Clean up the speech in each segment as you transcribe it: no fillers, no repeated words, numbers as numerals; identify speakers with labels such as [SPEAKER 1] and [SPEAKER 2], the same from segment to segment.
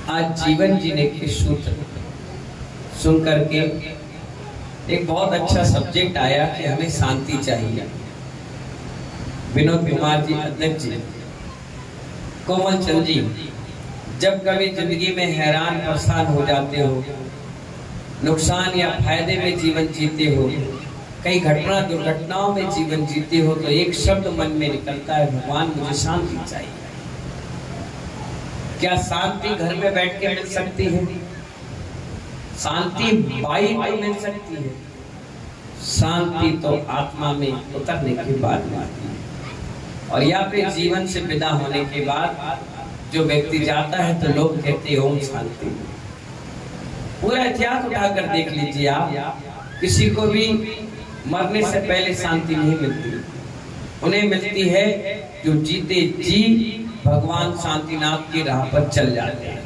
[SPEAKER 1] आज जीवन जीने के सूत्र सुन करके एक बहुत अच्छा सब्जेक्ट आया कि हमें शांति चाहिए। विनोद कुमार जी, अध्यक्ष जी, कोमल चंद जी, जब कभी जिंदगी में हैरान परेशान हो जाते हो, नुकसान या फायदे में जीवन जीते हो, कई घटना दुर्घटनाओं में जीवन जीते हो, तो एक शब्द मन में निकलता है, भगवान मुझे शांति चाहिए। क्या शांति घर में बैठ के मिल सकती है? शांति बाई में मिल सकती है? शांति तो आत्मा में उतरने के बाद मिलती है। और या फिर जीवन से विदा होने के बाद जो व्यक्ति जाता है तो लोग कहते हैं ओम शांति। पूरा इतिहास उठाकर देख लीजिए आप, किसी को भी मरने से पहले शांति नहीं मिलती। उन्हें मिलती है जो जीते जी भगवान शांतिनाथ की राह पर चल जाते हैं,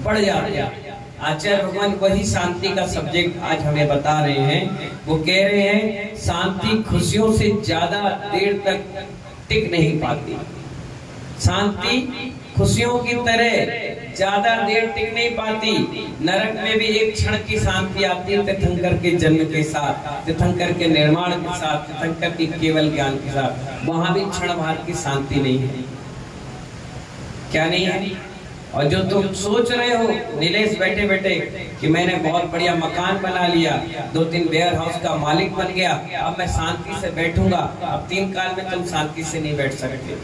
[SPEAKER 1] बढ़ जाते हैं। आचार्य भगवान वही शांति का सब्जेक्ट आज हमें बता रहे हैं। वो कह रहे हैं शांति खुशियों से ज्यादा देर तक टिक नहीं पाती। शांति खुशियों की तरह ज्यादा देर टिक नहीं पाती। नरक में भी एक क्षण की शांति आती है, तीर्थंकर के जन्म के साथ, तीर्थंकर के निर्माण के साथ, तीर्थंकर के केवल ज्ञान के साथ। वहां भी क्षण भर की शांति नहीं है। क्या नहीं है? और जो तुम सोच रहे हो नीलेश बैठे बैठे कि मैंने बहुत बढ़िया मकान बना लिया, 2-3 वेयर हाउस का मालिक बन गया, अब मैं शांति से बैठूंगा, अब 3 काल में तुम शांति से नहीं बैठ सकते।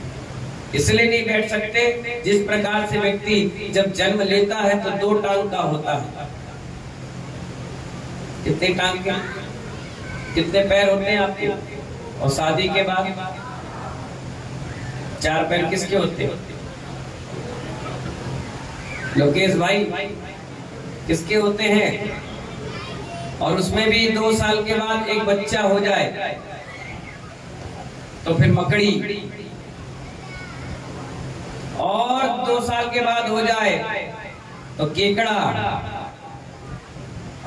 [SPEAKER 1] इसलिए नहीं बैठ सकते, जिस प्रकार से व्यक्ति जब जन्म लेता है तो 2 टांग का होता है। कितने टांग के, कितने पैर होते हैं आपके? और शादी के बाद 4 पैर किसके होते हैं? लोकेश भाई, किसके होते हैं? और उसमें भी 2 साल के बाद एक बच्चा हो जाए तो फिर मकड़ी, और 2 साल के बाद हो जाए तो केकड़ा,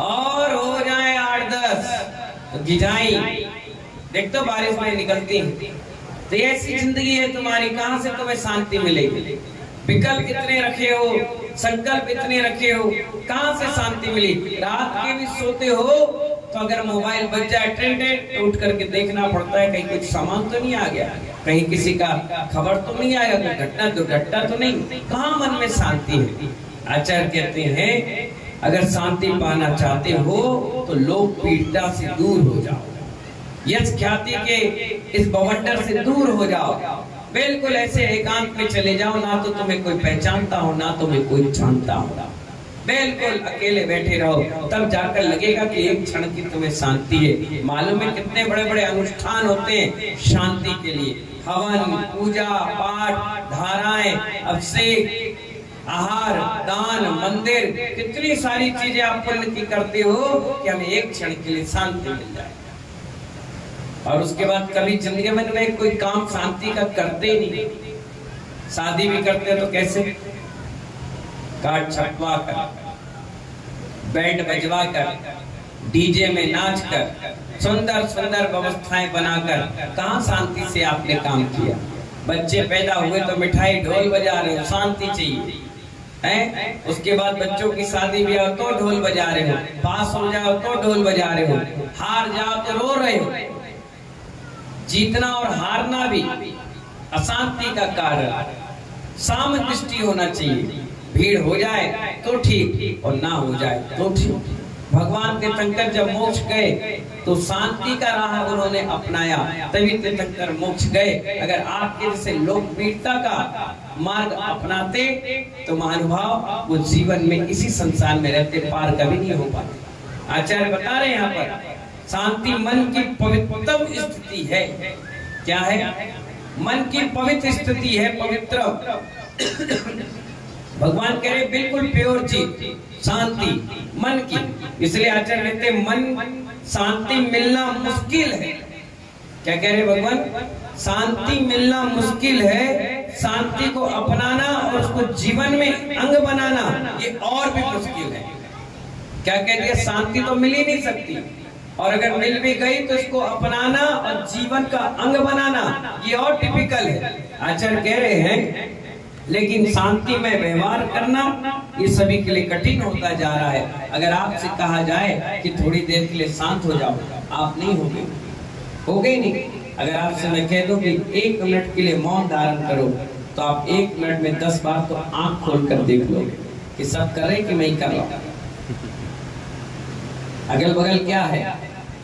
[SPEAKER 1] और हो जाए 8-10 तो गिजाई। देख तो बारिश में निकलती है। तो ऐसी जिंदगी है तुम्हारी, कहां से तुम्हें शांति मिलेगी? विकल्प इतने रखे हो, संकल्प इतने रखे हो, कहां से शांति मिली? रात के भी सोते हो तो अगर मोबाइल बज जाए टें तो उठ करके देखना पड़ता है कहीं कुछ सामान तो नहीं आ गया, कहीं किसी का खबर तो नहीं आया, कोई घटना दुर्घटना तो नहीं। कहां मन में शांति है? आचार्य कहते हैं अगर शांति पाना चाहते हो तो लोक पीड़िता से दूर हो जाओ, यश ख्याति के इस बवंडर से दूर हो जाओ। बिल्कुल ऐसे एकांत में चले जाओ, ना तो तुम्हें कोई पहचानता हो, ना तुम्हें कोई जानता हो। बिल्कुल अकेले बैठे रहो, तब जाकर लगेगा कि एक क्षण की तुम्हें शांति है। मालूम है कितने बड़े बड़े अनुष्ठान होते हैं शांति के लिए? हवन, पूजा पाठ, धाराएं, अभिषेक, आहार, दान, मंदिर, कितनी सारी चीजें आप पुण्य की करते हो कि हमें एक क्षण के लिए शांति मिल जाए। और उसके बाद कभी जिंदगी में कोई काम शांति का करते ही नहीं। शादी भी करते तो कैसे? कार्ड छपवा कर, बैंड बजवा कर, डीजे में नाच कर, सुंदर सुंदर व्यवस्थाएं बनाकर, कहां शांति से आपने काम किया? बच्चे पैदा हुए तो मिठाई ढोल बजा रहे हो, शांति चाहिए हैं? उसके बाद बच्चों की शादी भी हो तो ढोल बजा रहे हो, पास हो जाओ तो ढोल बजा रहे हो, हार जाओ तो रो रहे हो। जीतना और हारना भी अशांति का कारण। सामदृष्टि होना चाहिए। भीड़ हो जाए तो ठीक और ना हो जाए तो ठीक। भगवान तीर्थंकर जब मोक्ष गए तो शांति का राह उन्होंने अपनाया, तभी तीर्थंकर मोक्ष गए। अगर आपके जैसे लोग वीरता का मार्ग अपनाते तो महानुभाव वो जीवन में इसी संसार में रहते, पार कभी नहीं हो पाते। आचार्य बता रहे हैं यहाँ पर शांति मन की पवित्रतम स्थिति है। क्या है? मन की पवित्र स्थिति है, पवित्र। भगवान कह रहे बिल्कुल प्योर चीज शांति मन की। इसलिए आचार्य कहते मन शांति मिलना मुश्किल है। क्या कह रहे भगवान? शांति मिलना मुश्किल है, शांति को अपनाना और उसको जीवन में अंग बनाना ये और भी मुश्किल है। क्या कह दिया? शांति तो मिल ही नहीं सकती, और अगर मिल भी गई तो इसको अपनाना और जीवन का अंग बनाना ये और टिपिकल है। आचार्य कह रहे हैं लेकिन शांति में व्यवहार करना ये सभी के लिए कठिन होता जा रहा है। अगर आपसे कहा जाए कि थोड़ी देर के लिए शांत हो जाओ, आप नहीं होगे ही नहीं। अगर आपसे मैं कह दूं कि 1 मिनट के लिए मौन धारण करो, तो आप 1 मिनट में 10 बार तो आंख खोल कर देख लोगे कि सब कर रहे कि मैं ही कर रहा हूं। अगल बगल क्या है,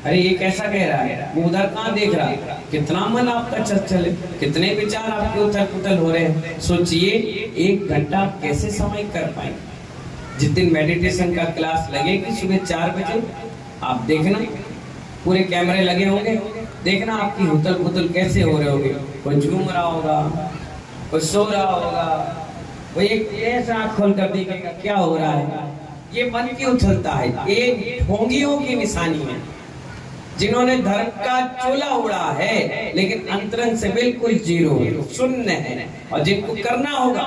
[SPEAKER 1] अरे ये कैसा कह रहा है, वो उधर कहाँ देख रहा है, कितना मन आपका चंचल है, कितने विचार आपके उथल पुथल हो रहे हैं। सोचिए 1 घंटा कैसे समय कर पाएंगे। जिस दिन मेडिटेशन का क्लास लगेगी सुबह 4 बजे, आप देखना पूरे कैमरे लगे होंगे, देखना आपकी उथल पुथल कैसे हो रहे होंगे। कोई झूम रहा होगा, कोई सो रहा होगा, वो एक ऐसा आँख खोल कर देखेगा क्या हो रहा है। ये मन की उछलता है, ये ढोंगियों की निशानी है, जिन्होंने धर्म का चोला उड़ा है लेकिन अंतरंग से बिल्कुल जीरो है, शून्य है। और जिनको करना होगा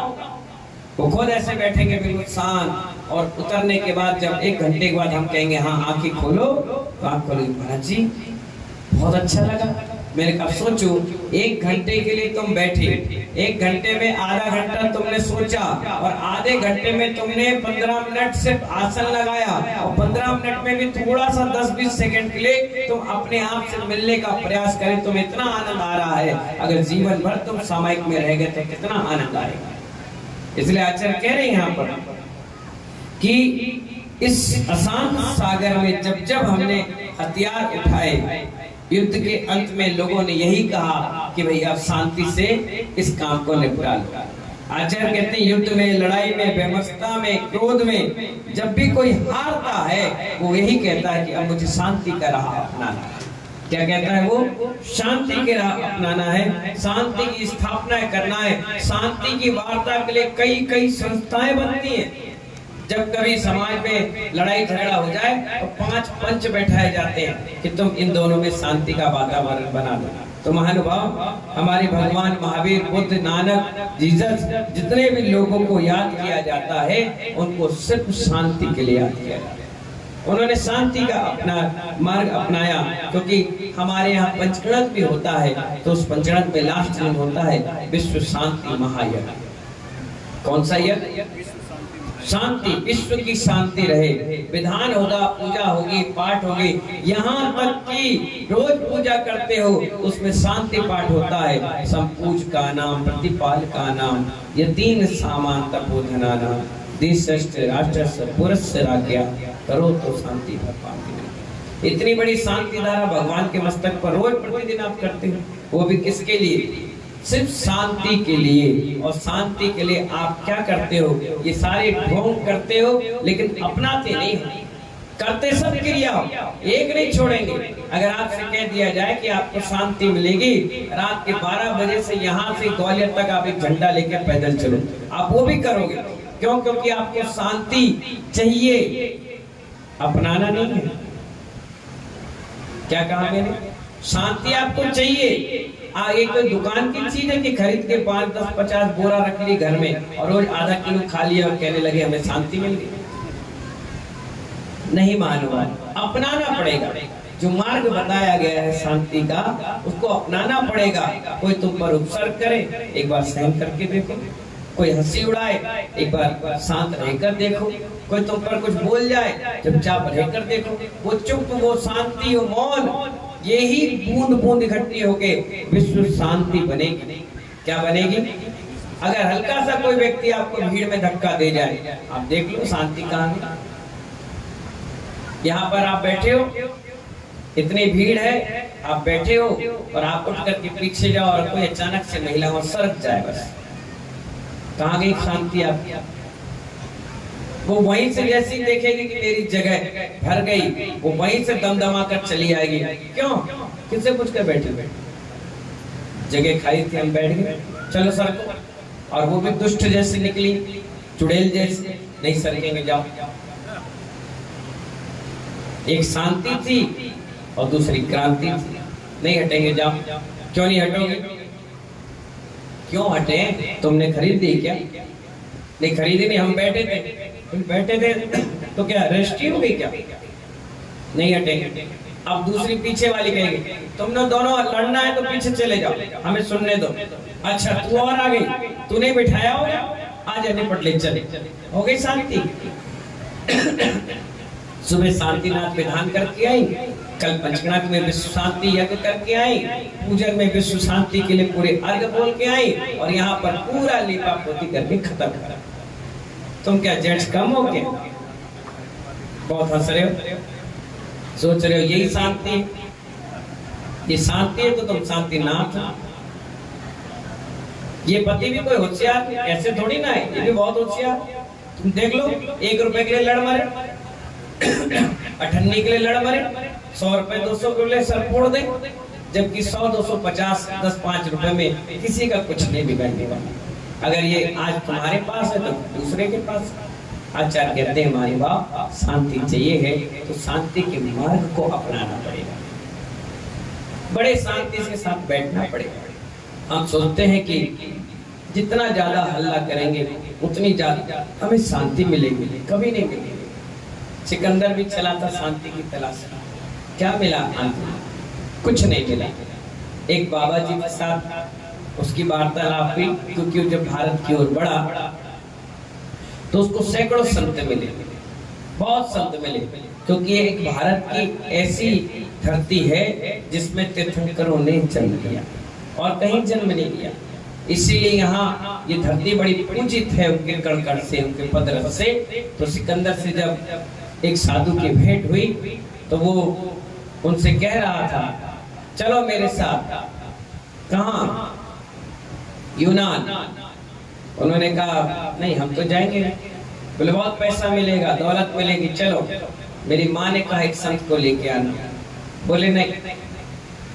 [SPEAKER 1] वो खुद ऐसे बैठेंगे बिल्कुल शांत, और उतरने के बाद जब 1 घंटे के बाद हम कहेंगे हाँ आंखें खोलो, तो आंख खोलो, महाराज जी बहुत अच्छा लगा। मैंने कहा सोचो 1 घंटे के लिए तुम बैठे, 1 घंटे में आधा घंटा तुमने सोचा, और आधे घंटे में तुमने 15 मिनट सिर्फ आसन लगाया, और 15 मिनट में भी थोड़ा सा 10-20 सेकंड के लिए तुम अपने आप से मिलने का प्रयास करें, तुम्हें इतना आनंद आ रहा है। अगर जीवन भर तुम सामायिक में रह गए तो कितना आनंद आएगा। इसलिए आचार्य कह रहे हैं यहाँ पर कि इस अशांत सागर में जब जब हमने हथियार उठाए, युद्ध के अंत में लोगों ने यही कहा कि भाई अब शांति से इस काम को निपटा लो। आचार्य कहते हैं युद्ध में, लड़ाई में, व्यवस्था में, क्रोध में जब भी कोई हारता है वो यही कहता है कि अब मुझे शांति का राह अपनाना है। क्या कहता है वो? शांति की राह अपनाना है, शांति की स्थापना करना है। शांति की वार्ता के लिए कई कई संस्थाएं बनती हैं। जब कभी समाज में लड़ाई झगड़ा हो जाए तो 5 पंच बैठाए जाते हैं कि तुम इन दोनों में शांति का वातावरण बना दो। तो महानुभाव, हमारे भगवान महावीर, बुद्ध, नानक, जीसस, जितने भी लोगों को याद किया जाता है उनको सिर्फ शांति के लिए याद किया जाता है। उन्होंने शांति का अपना मार्ग अपनाया, क्योंकि हमारे यहाँ पंचगणत भी होता है, तो उस पंचगणत में लास्ट दिन होता है विश्व शांति महायज्ञ। कौन सा यज्ञ? शांति, विश्व की शांति रहे। विधान होगा, पूजा होगी, पाठ होगी, यहाँ तक कि रोज पूजा करते हो उसमें शांति पाठ होता है। संपूज का नाम, प्रतिपाल का नाम, यतीन सामान तपोधना नाम, देश राष्ट्र पुरस्य राज्ञा, करो तो शांति भर। इतनी बड़ी शांति धारा भगवान के मस्तक पर रोज प्रतिदिन आप करते हो, वो भी किसके लिए? सिर्फ शांति के लिए। और शांति के लिए आप क्या करते हो? ये सारे ढोंग करते हो लेकिन अपनाते नहीं हो। करते सब क्रिया हो, एक नहीं छोड़ेंगे। अगर आपसे कह दिया जाए कि आपको शांति मिलेगी, रात के 12 बजे से यहाँ से ग्वालियर तक आप एक झंडा लेकर पैदल चलो, आप वो भी करोगे। क्यों? क्योंकि आपको शांति चाहिए, अपनाना नहीं है। क्या कहा मैंने? शांति आपको चाहिए। एक कोई दुकान की चीज है कि खरीद के 5, 10, 50 बोरा रख ली घर में और रोज आधा किलो खा लिया और कहने लगे हमें शांति मिल गई। नहीं मानूंगा, अपनाना पड़ेगा। जो मार्ग बताया गया है शांति का, उसको अपनाना पड़ेगा। कोई तुम पर उपसर्ग करे, एक बार सहन करके देखो। कोई हंसी उड़ाए, एक बार शांत रहकर देखो। कोई तुम पर कुछ बोल जाए, चुपचाप रहकर देखो। वो चुप, वो शांति, वो मौन, यही बूंद बूंद इकट्ठी होके विश्व शांति बनेगी। क्या बनेगी? अगर हल्का सा कोई व्यक्ति आपको भीड़ में धक्का दे जाए, आप देख लो शांति कहाँ है। यहाँ पर आप बैठे हो, इतनी भीड़ है, आप बैठे हो और आप उठ करके पीछे जाओ और कोई अचानक से महिला वहां सरक जाए, बस कहाँ गई शांति आपकी? वो वहीं से जैसी देखेगी कि मेरी जगह भर गई, वो वहीं से दमदमा कर चली आएगी। क्यों? किससे पूछ कर बैठे? जगह खाई थी, हम बैठ गए, चलो सरको। और वो भी दुष्ट जैसी निकली, चुड़ैल जैसी, नहीं सरकेंगे, जाओ। एक शांति थी और दूसरी क्रांति थी, नहीं हटेंगे, जाओ। क्यों नहीं हटोगे? क्यों हटे? तुमने खरीद दी क्या? नहीं खरीदी नहीं, हम बैठे थे। बैठे थे तो क्या रजिस्ट्री हो गई क्या? नहीं हटेंगे। अब दूसरी पीछे वाली कहेगी तुमने दोनों लड़ना है तो पीछे चले जाओ, हमें सुनने दो। अच्छा तू और आ गई, तूने बिठाया होगा, आ जा निपट ले, चले हो गई शांति। सुबह शांतिनाथ विधान करके आई, कल पंचगणाक में विश्व शांति यज्ञ करके आई, पूजन में विश्व शांति के लिए पूरे अर्घ बोल के आई, और यहाँ पर पूरा लीपा पोती करके खत्म करा। तुम क्या जेंट्स कम हो क्या? बहुत हंस रहे हो, सोच रहे हो यही शांति, ये शांति है तो तुम शांतिनाथ। ये पति भी कोई होशियार ऐसे थोड़ी ना है, ये भी बहुत होशियार। तुम देख लो, 1 रुपए के लिए लड़ मरे, 98 के लिए लड़ मरे, 100 रुपए 200 के लिए सर फोड़ दे, जबकि 100 250 10 5 रुपए में किसी का कुछ नहीं बिगड़ने वाला। अगर ये आज तुम्हारे पास है तो दूसरे के पास। आचार्य कहते हैं हमारे बाप, शांति चाहिए है तो शांति के मार्ग को अपनाना पड़ेगा, बड़े शांति के साथ बैठना पड़ेगा। हम सोचते हैं कि जितना ज्यादा हल्ला करेंगे उतनी ज्यादा हमें शांति मिलेगी, कभी नहीं मिलेगी। सिकंदर भी चला था शांति की तलाश में, क्या मिला? कुछ नहीं मिला। एक बाबा जी के साथ उसकी वार्तालाप हुई, क्योंकि जब भारत की ओर बढ़ा तो उसको सैकड़ों संत मिले, बहुत संत मिले, क्योंकि एक भारत की ऐसी धरती है जिसमें तीर्थंकरों ने जन्म लिया और कहीं जन्म नहीं लिया। इसीलिए यहाँ ये धरती बड़ी पूजित है उनके कण से, उनके पदरस से। तो सिकंदर से जब एक साधु की भेंट हुई तो वो उनसे कह रहा था, चलो मेरे साथ। कहाँ? यूनान। उन्होंने कहा नहीं हम तो जाएंगे। बोले बहुत पैसा मिलेगा, दौलत मिलेगी, चलो। मेरी माँ ने कहा एक संत को लेके आना। बोले नहीं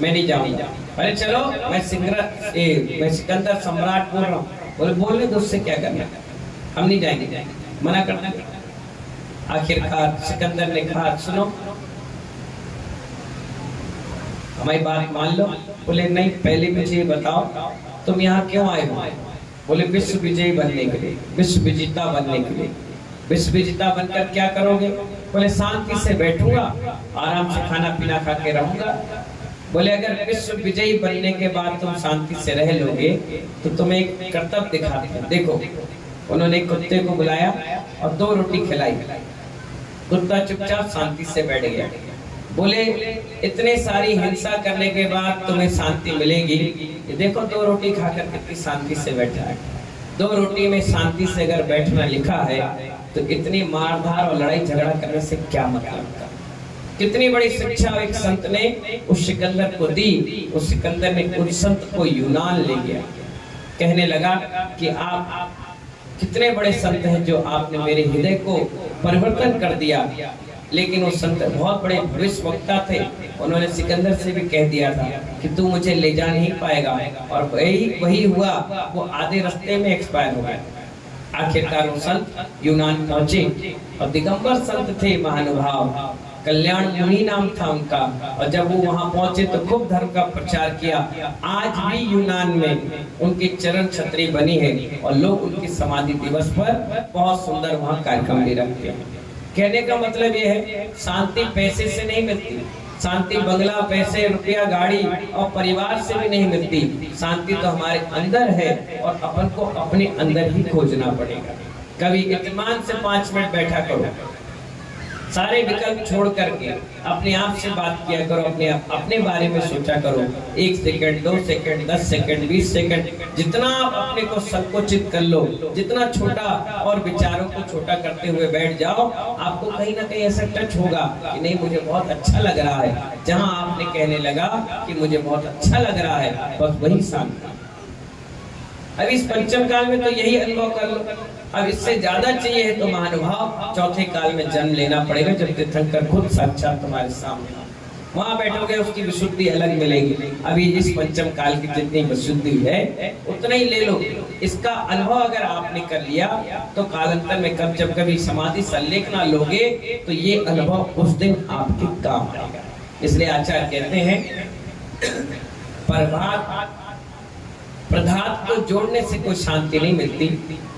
[SPEAKER 1] मैं नहीं जाऊंगा। अरे चलो, मैं सिकंदर सम्राट बोल रहा हूँ। बोले बोलने दो, उससे क्या करना, हम नहीं जाएंगे, मना कर देंगे। आखिरकार सिकंदर ने कहा सुनो हमारी बात मान लो। बोले नहीं पहले मुझे ये बताओ तुम यहाँ क्यों आए हो? बोले विश्व विजयी बनने के लिए, विश्व विजेता बनने के लिए। विश्व विजेता बनकर क्या करोगे? बोले शांति से बैठूंगा, आराम से खाना पीना खा के रहूंगा। बोले अगर विश्व विजयी बनने के बाद तुम शांति से रह लोगे तो तुम्हें एक कर्तव्य दिखाते हैं, देखो। उन्होंने कुत्ते को बुलाया और 2 रोटी खिलाई। कुत्ता चुपचाप शांति से बैठ गया। बोले इतने सारी हिंसा करने के बाद तुम्हें शांति मिलेगी, ये देखो 2 रोटी खाकर कितनी शांति से बैठा है। 2 रोटी में शांति से अगर बैठना लिखा है तो इतनी मारधार और लड़ाई झगड़ा करने से क्या मतलब था? कितनी बड़ी शिक्षा एक संत ने उस सिकंदर को दी। उस सिकंदर ने उस संत को यूनान ले गया, कहने लगा कि आप कितने बड़े संत हैं जो आपने मेरे हृदय को परिवर्तन कर दिया। लेकिन वो संत बहुत बड़े भविष्यवक्ता थे, उन्होंने सिकंदर से भी कह दिया था कि तू मुझे ले जा नहीं पाएगा, और वही हुआ, वो आधे रास्ते में एक्सपायर हो गया। आखिरकार वो संत यूनान पहुंचे और दिगंबर संत थे, महानुभाव, कल्याण मुनि नाम था उनका। और जब वो वहां पहुंचे तो खूब धर्म का प्रचार किया। आज भी यूनान में उनकी चरण छतरी बनी है और लोग उनकी समाधि दिवस पर बहुत सुंदर वहां कार्यक्रम भी रखते हैं। कहने का मतलब ये है शांति पैसे से नहीं मिलती, शांति बंगला, पैसे, रुपया, गाड़ी और परिवार से भी नहीं मिलती। शांति तो हमारे अंदर है और अपन को अपने अंदर ही खोजना पड़ेगा। कभी इत्मीनान से 5 मिनट बैठा करो, सारे विकल्प छोड़ करके अपने आप से बात किया करो, अपने बारे में सोचा करो। 1 सेकंड, 2 सेकंड, 10 सेकंड, 20 सेकंड, जितना आप अपने को संकोचित कर लो, जितना छोटा और विचारों को छोटा करते हुए बैठ जाओ, आपको कहीं ना कहीं ऐसा टच होगा कि नहीं मुझे बहुत अच्छा लग रहा है। जहां आपने कहने लगा कि मुझे बहुत अच्छा लग रहा है, बस वही शांति। अब इस पंचम काल में तो यही अनुभव कर लो। अब इससे ज्यादा चाहिए है तो महानुभाव चौथे काल में जन्म लेना पड़ेगा, जब तीर्थंकर खुद साक्षात तुम्हारे सामने वहां बैठोगे, उसकी विशुद्धि अलग मिलेगी। अभी इस पंचम काल की जितनी विशुद्धि है उतना ही ले लो। इसका अनुभव अगर आपने कर लिया तो कालांतर में जब कभी समाधि संलेखना लोगे तो ये अनुभव उस दिन आपके काम आएगा। इसलिए आचार्य कहते हैं प्रधात को जोड़ने से कोई शांति नहीं मिलती,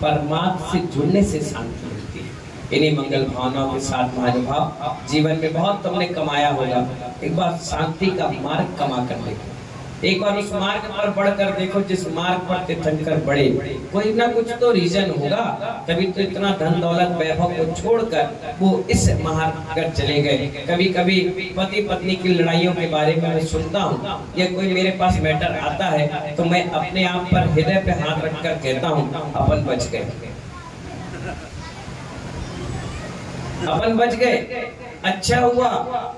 [SPEAKER 1] परमात्मा से जुड़ने से शांति मिलती है। इन्हीं मंगल भावनाओं के साथ महानुभाव जीवन में बहुत तुमने कमाया होगा, एक बार शांति का मार्ग कमा कर देखो। एक बार उस मार्ग पर बढ़कर देखो जिस मार्ग पर तीर्थंकर बढ़े। कोई ना कुछ तो रीजन होगा, तभी तो इतना धन दौलत वैभव को छोड़कर वो इस मार्ग पर चले गए। कभी कभी पति पत्नी की लड़ाइयों के बारे में मैं सुनता हूँ या कोई मेरे पास मैटर आता है तो मैं अपने आप पर हृदय पे हाथ रखकर कहता हूँ अपन बच गए, अपन बच गए। अच्छा हुआ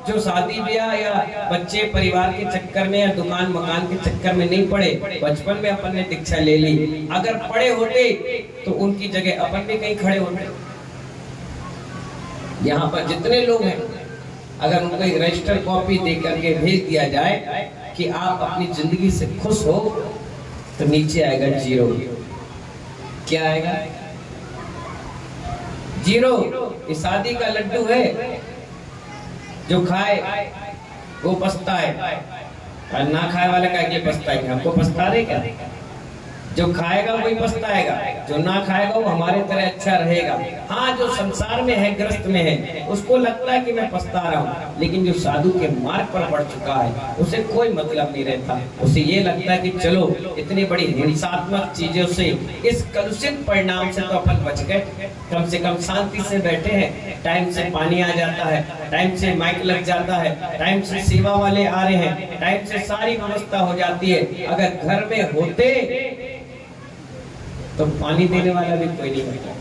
[SPEAKER 1] जो शादी ब्याह या बच्चे परिवार के चक्कर में या दुकान मकान के चक्कर में नहीं पड़े, बचपन में अपन ने दीक्षा ले ली। अगर पढ़े होते तो उनकी जगह अपन भी कहीं खड़े होते। यहाँ पर जितने लोग हैं अगर उनको एक रजिस्टर कॉपी दे करके भेज दिया जाए कि आप अपनी जिंदगी से खुश हो, तो नीचे आएगा 0। क्या आएगा? 0। ये शादी का लड्डू है, जो खाए वो पछताए और ना खाए वाले का ये पछताएंगे। हमको पछता रहे क्या? जो खाएगा वही पछताएगा, जो ना खाएगा वो हमारे तरह अच्छा रहेगा। हाँ, जो संसार में है, ग्रस्त में है, उसको लगता है कि मैं पछता रहा हूँ, लेकिन जो साधु के मार्ग पर बढ़ चुका है उसे कोई मतलब नहीं रहता। उसे ये लगता है कि चलो इतनी बड़ी हिंसात्मक चीजों से, इस कलुषित परिणाम से तो अपन बच गए, कम से कम शांति से बैठे हैं। टाइम से पानी आ जाता है, टाइम से माइक लग जाता है, टाइम से सेवा वाले आ रहे हैं, टाइम से सारी व्यवस्था हो जाती है। अगर घर में होते तो पानी देने वाला भी कोई नहीं होता।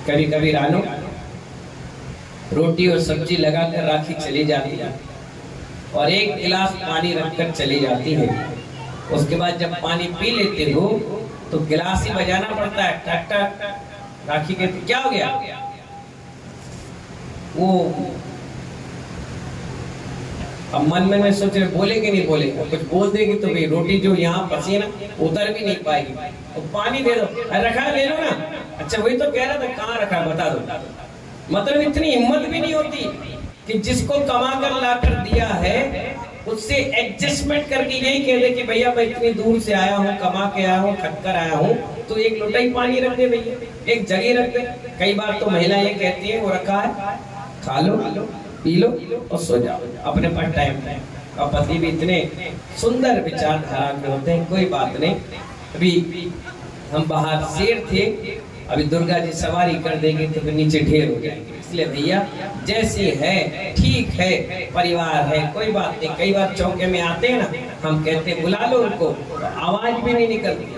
[SPEAKER 1] कभी कभी रानो रोटी और सब्जी लगाकर राखी चली जाती है और एक गिलास पानी रखकर चली जाती है। उसके बाद जब पानी पी लेते हो तो गिलास ही बजाना पड़ता है, टक टक। राखी के क्या हो गया? वो अब मन में सोच रहे बोले कि नहीं बोले, कुछ बोल देगी तो भाई रोटी जो यहाँ फंसी ना उतर भी नहीं पाएगी। तो पानी दे दो, रखा ले लो ना। अच्छा वही तो कह रहा था, कहाँ रखा बता दो। मतलब इतनी हिम्मत भी नहीं होती कि जिसको कमा कर ला कर दिया है उससे एडजस्टमेंट करके यही कह दे कि भैया मैं इतनी दूर से आया हूँ, कमा के आया हूँ, थक कर आया हूँ, तो एक लोटा ही पानी रख दे भैया, एक जगह रख दे। कई बार तो महिला ये कहती है वो रखा है, खा लो पी लो और सो जाओ, अपने पास टाइम है। और पति भी इतने सुंदर विचारधारा के होते हैं, कोई बात नहीं। अभी हम बाहर शेर थे, अभी दुर्गा जी सवारी कर देंगे तो फिर नीचे ढेर हो जाएंगे। इसलिए भैया जैसे है ठीक है, परिवार है, कोई बात नहीं। कई बार चौके में आते हैं ना, हम कहते हैं बुला लो उनको, तो आवाज भी नहीं निकलती,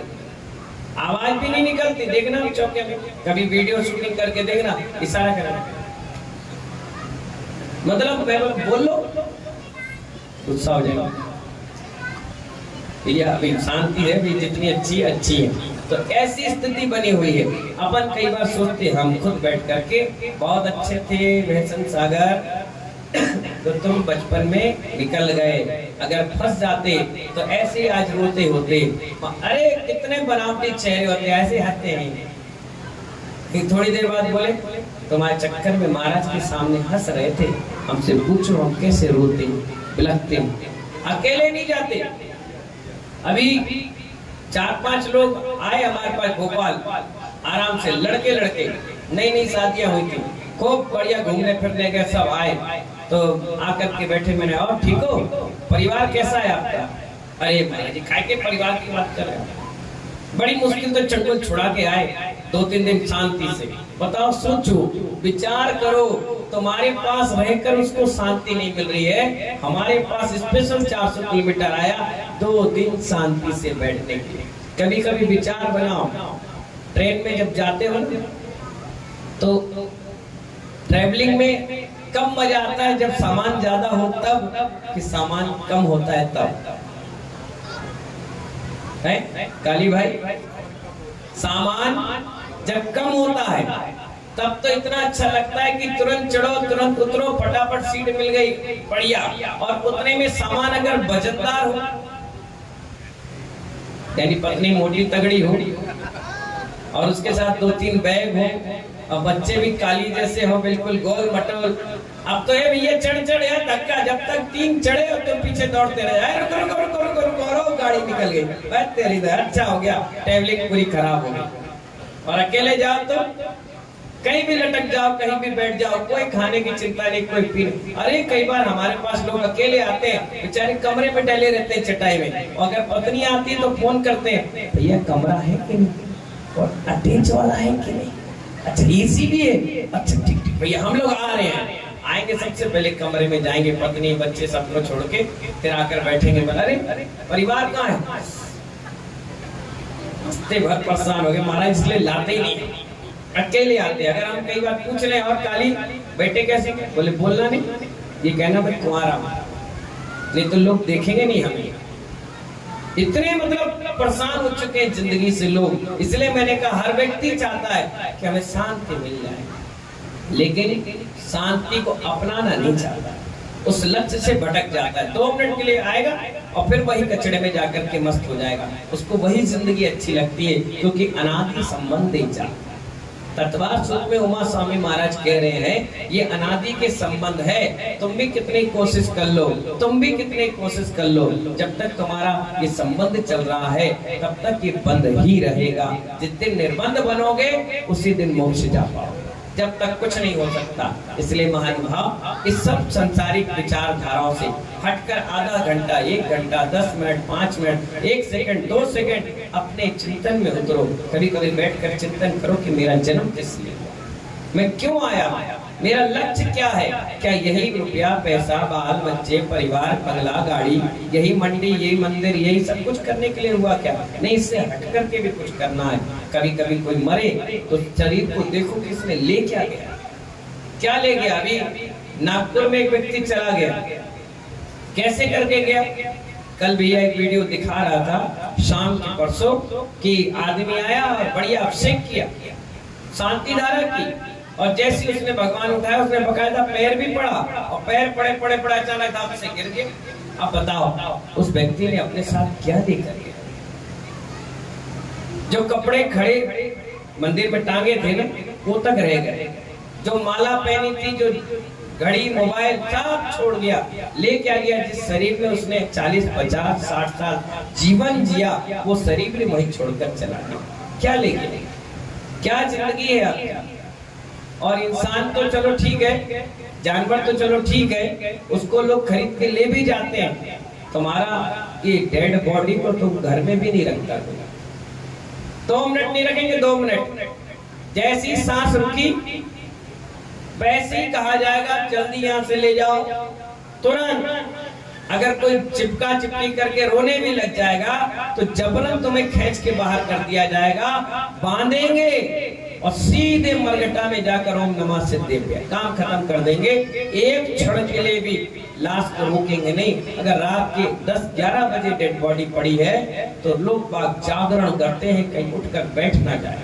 [SPEAKER 1] आवाज भी नहीं निकलती। देखना चौके में कभी वीडियो शूटिंग करके देखना, इशारा करना, मतलब बोल लो, गुस्सा हो जाएगा। भैया अभी शांति है, भी जितनी अच्छी अच्छी है। तो ऐसी स्थिति बनी हुई है। अपन कई बार सोचते हम खुद बैठ करके बहुत अच्छे थे वैष्णव सागर, तो तुम बचपन में निकल गए, अगर फंस जाते तो ऐसे आज रोते होते। अरे कितने बनावटी चेहरे होते, ऐसे हंसते हैं। थोड़ी देर बाद बोले तुम्हारे चक्कर में महाराज के सामने हंस रहे थे, हमसे पूछो हम कैसे रोते बिलखते। अकेले नहीं जाते। अभी 4-5 लोग आए हमारे पास भोपाल, आराम से लड़के नई नई शादियां हुई थी, खूब बढ़िया घूमने फिरने गए, सब आए तो आकर के बैठे। मैंने और ठीक हो, परिवार कैसा है आपका? अरे महाराज जी खाए के परिवार की बात कर रहे हैं, बड़ी मुश्किल तो चंगुल छुड़ा के आए, 2-3 दिन शांति से। बताओ, सोचो, विचार करो, तुम्हारे पास रहकर उसको शांति नहीं मिल रही है, हमारे पास स्पेशल 400 किलोमीटर आया 2 दिन शांति से बैठने के लिए। कभी कभी विचार बनाओ, ट्रेन में जब जाते हो तो ट्रैवलिंग में कब मजा आता है? जब सामान ज्यादा हो तब, कि सामान कम होता है तब? है काली भाई, सामान जब कम होता है तब तो इतना अच्छा लगता है कि तुरंत चढ़ो तुरंत उतरो, फटाफट सीट मिल गई, बढ़िया। और उतने में सामान अगर बजटदार हो, यानी पत्नी मोटी तगड़ी हो और उसके साथ 2-3 बैग हो और बच्चे भी काली जैसे हो, बिल्कुल गोल मटोल। अब तो ये भैया चढ़ यार धक्का, जब तक 3 चढ़े और तुम पीछे दौड़ते रहे, रुको गाड़ी निकल गई, बस तेरी अच्छा हो गया, ट्रैवलिंग पूरी खराब हो गई। और अकेले जाओ तो कहीं भी लटक जाओ, कहीं भी बैठ जाओ, कोई खाने की चिंता नहीं, कोई पीने। अरे कई बार हमारे पास लोग अकेले आते हैं, बेचारे कमरे में डले रहते हैं चटाई में, और अगर पत्नी आती है तो फोन करते हैं, भैया कमरा है कि नहीं, और अटैच वाला है कि नहीं, अच्छा एसी भी है, अच्छा ठीक ठीक भैया हम लोग आ रहे हैं। आएंगे सबसे पहले कमरे में जाएंगे, पत्नी बच्चे सबको छोड़ के, फिर आकर बैठेंगे, अरे परिवार कहाँ है, हफ्ते भर परेशान हो गए महाराज, इसलिए लाते ही नहीं, अकेले आते। अगर हम कई बार पूछ रहे हैं और काली बेटे कैसे, बोले बोलना नहीं, ये कहना भाई कुंवारा, नहीं तो लोग देखेंगे नहीं हमें। इतने मतलब परेशान हो चुके हैं जिंदगी से लोग। इसलिए मैंने कहा हर व्यक्ति चाहता है कि हमें शांति मिल जाए, लेकिन शांति को अपनाना नहीं चाहता, उस लक्ष्य से भटक जाता है। 2 मिनट के लिए आएगा और फिर वही कचड़े में जाकर के मस्त हो जाएगा। उसको वही जिंदगी अच्छी लगती है, क्योंकि अनादि संबंध नहीं चाहता। तत्वार सूत्र में उमा स्वामी महाराज कह रहे हैं, ये अनादि के संबंध है, तुम भी कितनी कोशिश कर लो, तुम भी कितनी कोशिश कर लो, जब तक तुम्हारा ये संबंध चल रहा है तब तक ये बंद ही रहेगा। जिस दिन निर्बंध बनोगे उसी दिन मोक्ष जा पाओगे, जब तक कुछ नहीं हो सकता। इसलिए महानुभाव इस सब संसारिक विचारधाराओं से हटकर आधा घंटा, 1 घंटा, 10 मिनट, 5 मिनट, 1 सेकंड, 2 सेकंड अपने चिंतन में उतरो। कभी कभी बैठकर चिंतन करो कि मेरा जन्म किस लिए हुआ, मैं क्यों आया, मेरा लक्ष्य क्या है, क्या यही रुपया पैसा, बाल बच्चे, परिवार, बंगला, गाड़ी, यही मंडी, यही मंदिर, यही सब कुछ करने के लिए हुआ क्या? नहीं, इससे हट करके भी कुछ करना है। कभी कभी कोई मरे तो शरीर को देखो कि इसने ले क्या गया, क्या ले गया। अभी नागपुर में एक व्यक्ति चला गया, कैसे करके गया, कल भैया एक वीडियो दिखा रहा था शाम के परसों कि आदमी आया और बढ़िया अभिषेक किया, शांति धारा की, और जैसे उसने भगवान उठाया उसने बकायदा पैर भी पड़ा, और पैर पड़े पड़े पड़े अचानक धाप से गिर गया। अब बताओ उस व्यक्ति ने अपने साथ क्या देखा। जो कपड़े खड़े मंदिर में टांगे थे ना, वो तक रह गए, जो माला पहनी थी, जो घड़ी, मोबाइल सब छोड़ गया, ले क्या गया। जिस शरीर में उसने 40, 50, 60 साल जीवन जिया, वो शरीर भी वहीं छोड़कर चला गया। क्या ले गया, क्या जिंदगी है आपकी। और इंसान तो चलो ठीक है, जानवर तो चलो ठीक है, उसको लोग खरीद के ले भी जाते हैं। तुम्हारा ये डेड बॉडी को तुम घर में भी नहीं रखता, 2 मिनट नहीं रखेंगे, 2 मिनट जैसी सांस रुकी वैसे ही कहा जाएगा जल्दी यहाँ से ले जाओ, तुरंत। अगर कोई चिपका चिपकी करके रोने भी लग जाएगा तो जबरन तुम्हें खींच के बाहर कर दिया जाएगा, बांधेंगे और सीधे मरघटा में जाकर ओम नमः सिद्धेभ्य काम खत्म कर देंगे। एक क्षण के लिए भी लाश को रोकेंगे नहीं। अगर रात के 10-11 बजे डेड बॉडी पड़ी है तो लोग बाग जागरण करते हैं, कहीं उठकर बैठ ना जाए।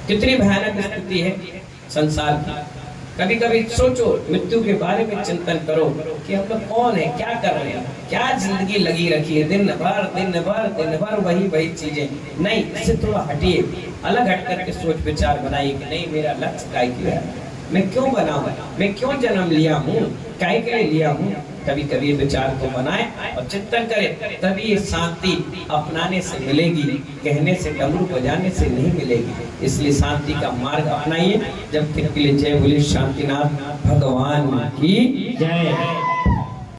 [SPEAKER 1] कितनी भयानक स्थिति है संसार की। कभी कभी सोचो, मृत्यु के बारे में चिंतन करो कि हम लोग कौन है, क्या कर रहे हैं, क्या जिंदगी लगी रखी है, दिन भर वही चीजें। नहीं, इससे थोड़ा हटिए, अलग हट करके सोच विचार बनाइए कि नहीं, मेरा लक्ष्य काय क्या है, मैं क्यों बना हूँ, मैं क्यों जन्म लिया हूँ, काय के लिए लिया हूँ। कभी कभी विचार को बनाए और चिंतन करें, तभी ये शांति अपनाने से मिलेगी, कहने से, डमरू बजाने से नहीं मिलेगी। इसलिए शांति का मार्ग अपनाइए। जब तक के लिए जय बोले शांतिनाथ भगवान की जय।